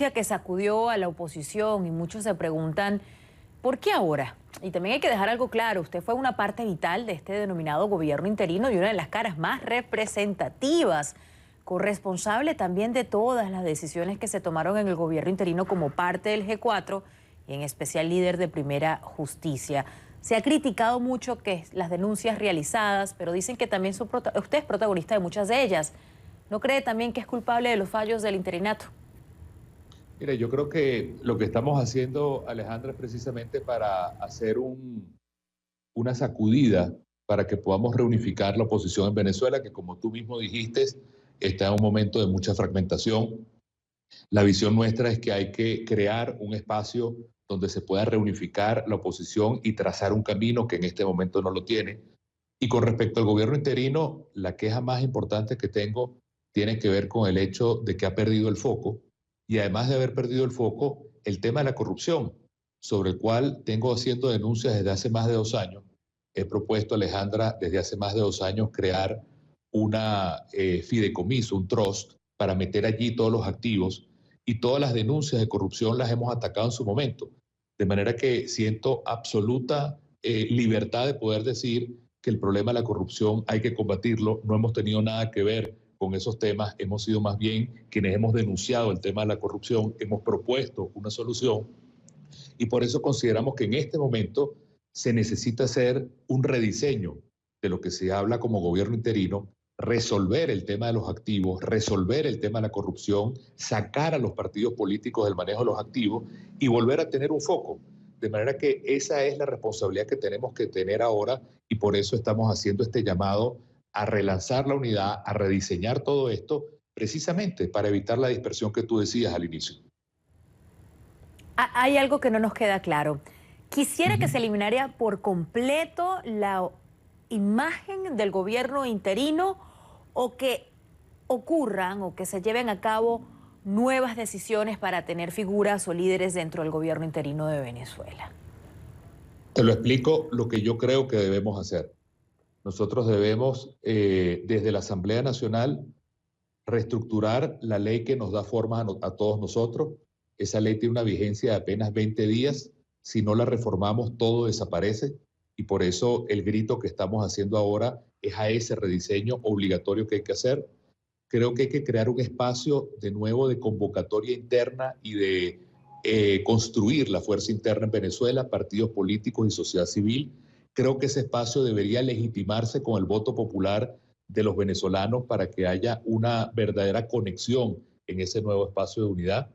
Que sacudió a la oposición y muchos se preguntan, ¿por qué ahora? Y también hay que dejar algo claro, usted fue una parte vital de este denominado gobierno interino y una de las caras más representativas, corresponsable también de todas las decisiones que se tomaron en el gobierno interino como parte del G4 y en especial líder de Primera Justicia. Se ha criticado mucho que las denuncias realizadas, pero dicen que también usted es protagonista de muchas de ellas. ¿No cree también que es culpable de los fallos del interinato? Mire, yo creo que lo que estamos haciendo, Alejandra, es precisamente para hacer una sacudida para que podamos reunificar la oposición en Venezuela, que como tú mismo dijiste, está en un momento de mucha fragmentación. La visión nuestra es que hay que crear un espacio donde se pueda reunificar la oposición y trazar un camino que en este momento no lo tiene. Y con respecto al gobierno interino, la queja más importante que tengo tiene que ver con el hecho de que ha perdido el foco y además de haber perdido el foco, el tema de la corrupción, sobre el cual tengo haciendo denuncias desde hace más de 2 años. He propuesto, Alejandra, desde hace más de 2 años crear una fideicomiso, un trust, para meter allí todos los activos y todas las denuncias de corrupción las hemos atacado en su momento. De manera que siento absoluta libertad de poder decir que el problema de la corrupción hay que combatirlo. No hemos tenido nada que ver con esos temas, hemos sido más bien quienes hemos denunciado el tema de la corrupción, hemos propuesto una solución y por eso consideramos que en este momento se necesita hacer un rediseño de lo que se habla como gobierno interino, resolver el tema de los activos, resolver el tema de la corrupción, sacar a los partidos políticos del manejo de los activos y volver a tener un foco. De manera que esa es la responsabilidad que tenemos que tener ahora y por eso estamos haciendo este llamado a relanzar la unidad, a rediseñar todo esto, precisamente para evitar la dispersión que tú decías al inicio. Hay algo que no nos queda claro. Quisiera que se eliminara por completo la imagen del gobierno interino o que ocurran o que se lleven a cabo nuevas decisiones para tener figuras o líderes dentro del gobierno interino de Venezuela. Te lo explico lo que yo creo que debemos hacer. Nosotros debemos, desde la Asamblea Nacional, reestructurar la ley que nos da forma a todos nosotros. Esa ley tiene una vigencia de apenas 20 días. Si no la reformamos, todo desaparece. Y por eso el grito que estamos haciendo ahora es a ese rediseño obligatorio que hay que hacer. Creo que hay que crear un espacio de nuevo de convocatoria interna y de construir la fuerza interna en Venezuela, partidos políticos y sociedad civil. Creo que ese espacio debería legitimarse con el voto popular de los venezolanos para que haya una verdadera conexión en ese nuevo espacio de unidad.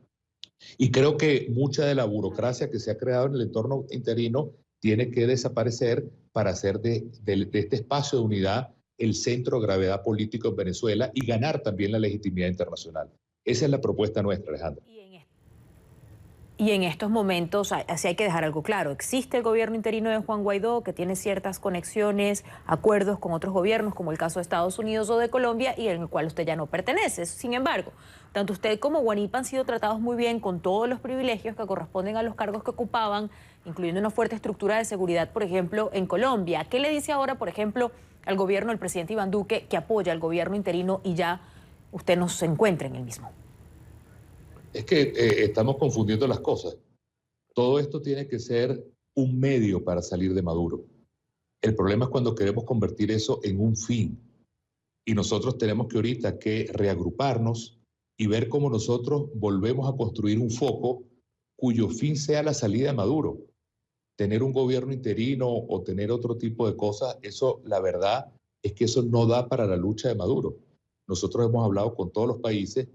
Y creo que mucha de la burocracia que se ha creado en el entorno interino tiene que desaparecer para hacer de este espacio de unidad el centro de gravedad político en Venezuela y ganar también la legitimidad internacional. Esa es la propuesta nuestra, Alejandra. Y en estos momentos, así hay que dejar algo claro, existe el gobierno interino de Juan Guaidó que tiene ciertas conexiones, acuerdos con otros gobiernos, como el caso de Estados Unidos o de Colombia, y en el cual usted ya no pertenece. Sin embargo, tanto usted como Guanipa han sido tratados muy bien con todos los privilegios que corresponden a los cargos que ocupaban, incluyendo una fuerte estructura de seguridad, por ejemplo, en Colombia. ¿Qué le dice ahora, por ejemplo, al gobierno del presidente Iván Duque, que apoya al gobierno interino y ya usted no se encuentra en el mismo? Es que estamos confundiendo las cosas. Todo esto tiene que ser un medio para salir de Maduro. El problema es cuando queremos convertir eso en un fin. Y nosotros tenemos que ahorita que reagruparnos y ver cómo nosotros volvemos a construir un foco cuyo fin sea la salida de Maduro. Tener un gobierno interino o tener otro tipo de cosas, eso la verdad es que eso no da para la lucha de Maduro. Nosotros hemos hablado con todos los países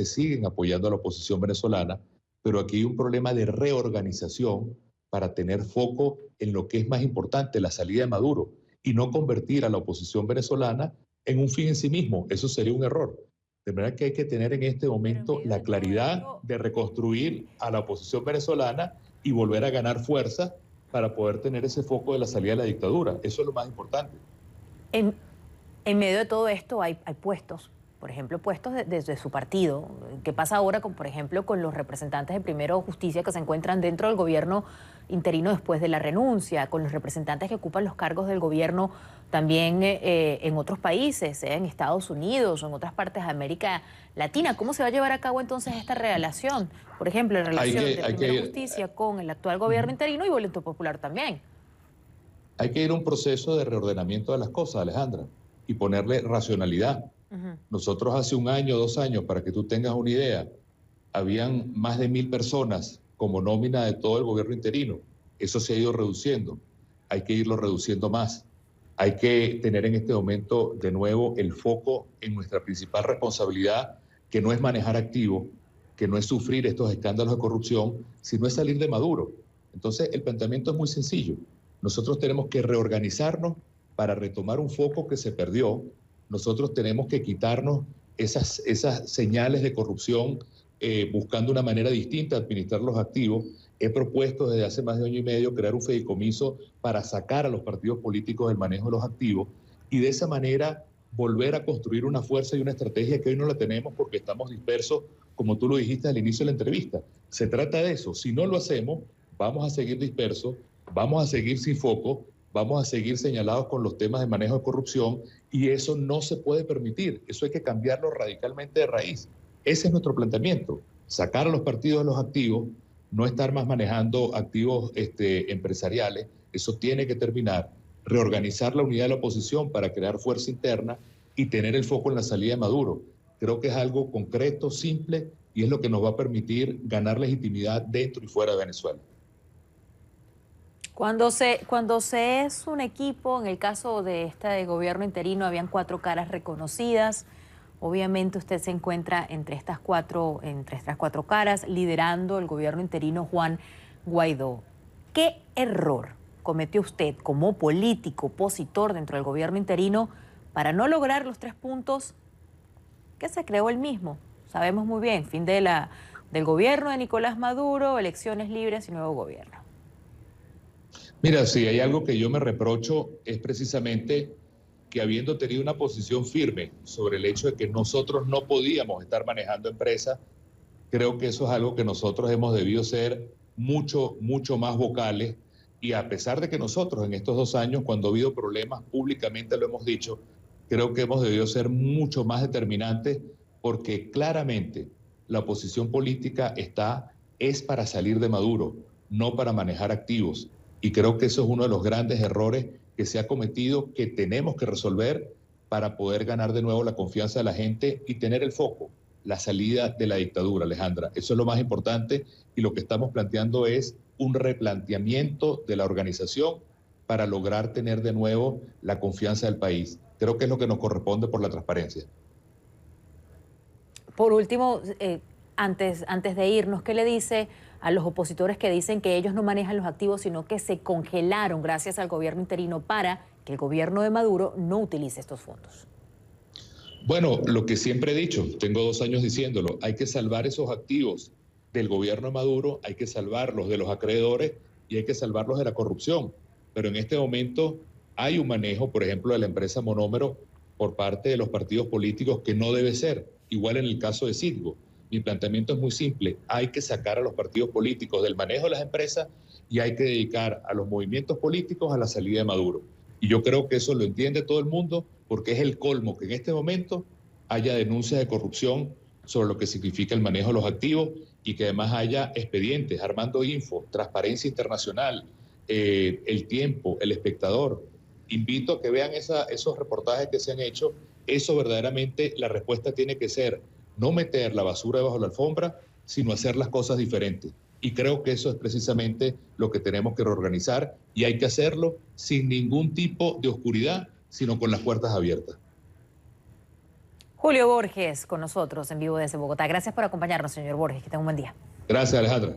siguen apoyando a la oposición venezolana, pero aquí hay un problema de reorganización para tener foco en lo que es más importante, la salida de Maduro, y no convertir a la oposición venezolana en un fin en sí mismo. Eso sería un error. De manera que hay que tener en este momento la claridad de reconstruir a la oposición venezolana y volver a ganar fuerza para poder tener ese foco de la salida de la dictadura. Eso es lo más importante. En medio de todo esto hay puestos por ejemplo, puestos desde su partido. ¿Qué pasa ahora, por ejemplo, con los representantes de Primero Justicia que se encuentran dentro del gobierno interino después de la renuncia, con los representantes que ocupan los cargos del gobierno también en otros países, en Estados Unidos o en otras partes de América Latina? ¿Cómo se va a llevar a cabo entonces esta relación? Por ejemplo, la relación de Primero Justicia con el actual gobierno interino y Voluntad Popular también. Hay que ir a un proceso de reordenamiento de las cosas, Alejandra, y ponerle racionalidad. Nosotros hace un año, 2 años, para que tú tengas una idea, habían más de 1.000 personas como nómina de todo el gobierno interino. Eso se ha ido reduciendo. Hay que irlo reduciendo más. Hay que tener en este momento de nuevo el foco en nuestra principal responsabilidad, que no es manejar activos, que no es sufrir estos escándalos de corrupción, sino es salir de Maduro. Entonces, el planteamiento es muy sencillo. Nosotros tenemos que reorganizarnos para retomar un foco que se perdió. Nosotros tenemos que quitarnos esas señales de corrupción buscando una manera distinta de administrar los activos. He propuesto desde hace más de 1 año y medio crear un fideicomiso para sacar a los partidos políticos del manejo de los activos y de esa manera volver a construir una fuerza y una estrategia que hoy no la tenemos porque estamos dispersos, como tú lo dijiste al inicio de la entrevista. Se trata de eso. Si no lo hacemos, vamos a seguir dispersos, vamos a seguir sin foco, vamos a seguir señalados con los temas de manejo de corrupción y eso no se puede permitir. Eso hay que cambiarlo radicalmente de raíz. Ese es nuestro planteamiento, sacar a los partidos de los activos, no estar más manejando activos empresariales, eso tiene que terminar, reorganizar la unidad de la oposición para crear fuerza interna y tener el foco en la salida de Maduro. Creo que es algo concreto, simple y es lo que nos va a permitir ganar legitimidad dentro y fuera de Venezuela. Cuando se es un equipo, en el caso de este gobierno interino, habían 4 caras reconocidas. Obviamente usted se encuentra entre estas cuatro caras, liderando el gobierno interino Juan Guaidó. ¿Qué error cometió usted como político opositor dentro del gobierno interino para no lograr los 3 puntos que se creó él mismo? Sabemos muy bien, fin del gobierno de Nicolás Maduro, elecciones libres y nuevo gobierno. Mira, si hay algo que yo me reprocho es precisamente que habiendo tenido una posición firme sobre el hecho de que nosotros no podíamos estar manejando empresas, creo que eso es algo que nosotros hemos debido ser mucho más vocales y a pesar de que nosotros en estos 2 años, cuando ha habido problemas, públicamente lo hemos dicho, creo que hemos debido ser mucho más determinantes porque claramente la oposición política es para salir de Maduro, no para manejar activos. Y creo que eso es uno de los grandes errores que se ha cometido, que tenemos que resolver para poder ganar de nuevo la confianza de la gente y tener el foco, la salida de la dictadura, Alejandra. Eso es lo más importante y lo que estamos planteando es un replanteamiento de la organización para lograr tener de nuevo la confianza del país. Creo que es lo que nos corresponde por la transparencia. Por último, antes de irnos, ¿qué le dice a los opositores que dicen que ellos no manejan los activos, sino que se congelaron gracias al gobierno interino para que el gobierno de Maduro no utilice estos fondos? Bueno, lo que siempre he dicho, tengo 2 años diciéndolo, hay que salvar esos activos del gobierno de Maduro, hay que salvarlos de los acreedores y hay que salvarlos de la corrupción. Pero en este momento hay un manejo, por ejemplo, de la empresa Monómero por parte de los partidos políticos que no debe ser, igual en el caso de Citgo. Mi planteamiento es muy simple, hay que sacar a los partidos políticos del manejo de las empresas y hay que dedicar a los movimientos políticos a la salida de Maduro. Y yo creo que eso lo entiende todo el mundo porque es el colmo que en este momento haya denuncias de corrupción sobre lo que significa el manejo de los activos y que además haya expedientes, Armando Info, Transparencia Internacional, El Tiempo, El Espectador. Invito a que vean esos reportajes que se han hecho. Eso verdaderamente la respuesta tiene que ser no meter la basura debajo de la alfombra, sino hacer las cosas diferentes. Y creo que eso es precisamente lo que tenemos que reorganizar y hay que hacerlo sin ningún tipo de oscuridad, sino con las puertas abiertas. Julio Borges con nosotros en vivo desde Bogotá. Gracias por acompañarnos, señor Borges. Que tenga un buen día. Gracias, Alejandra.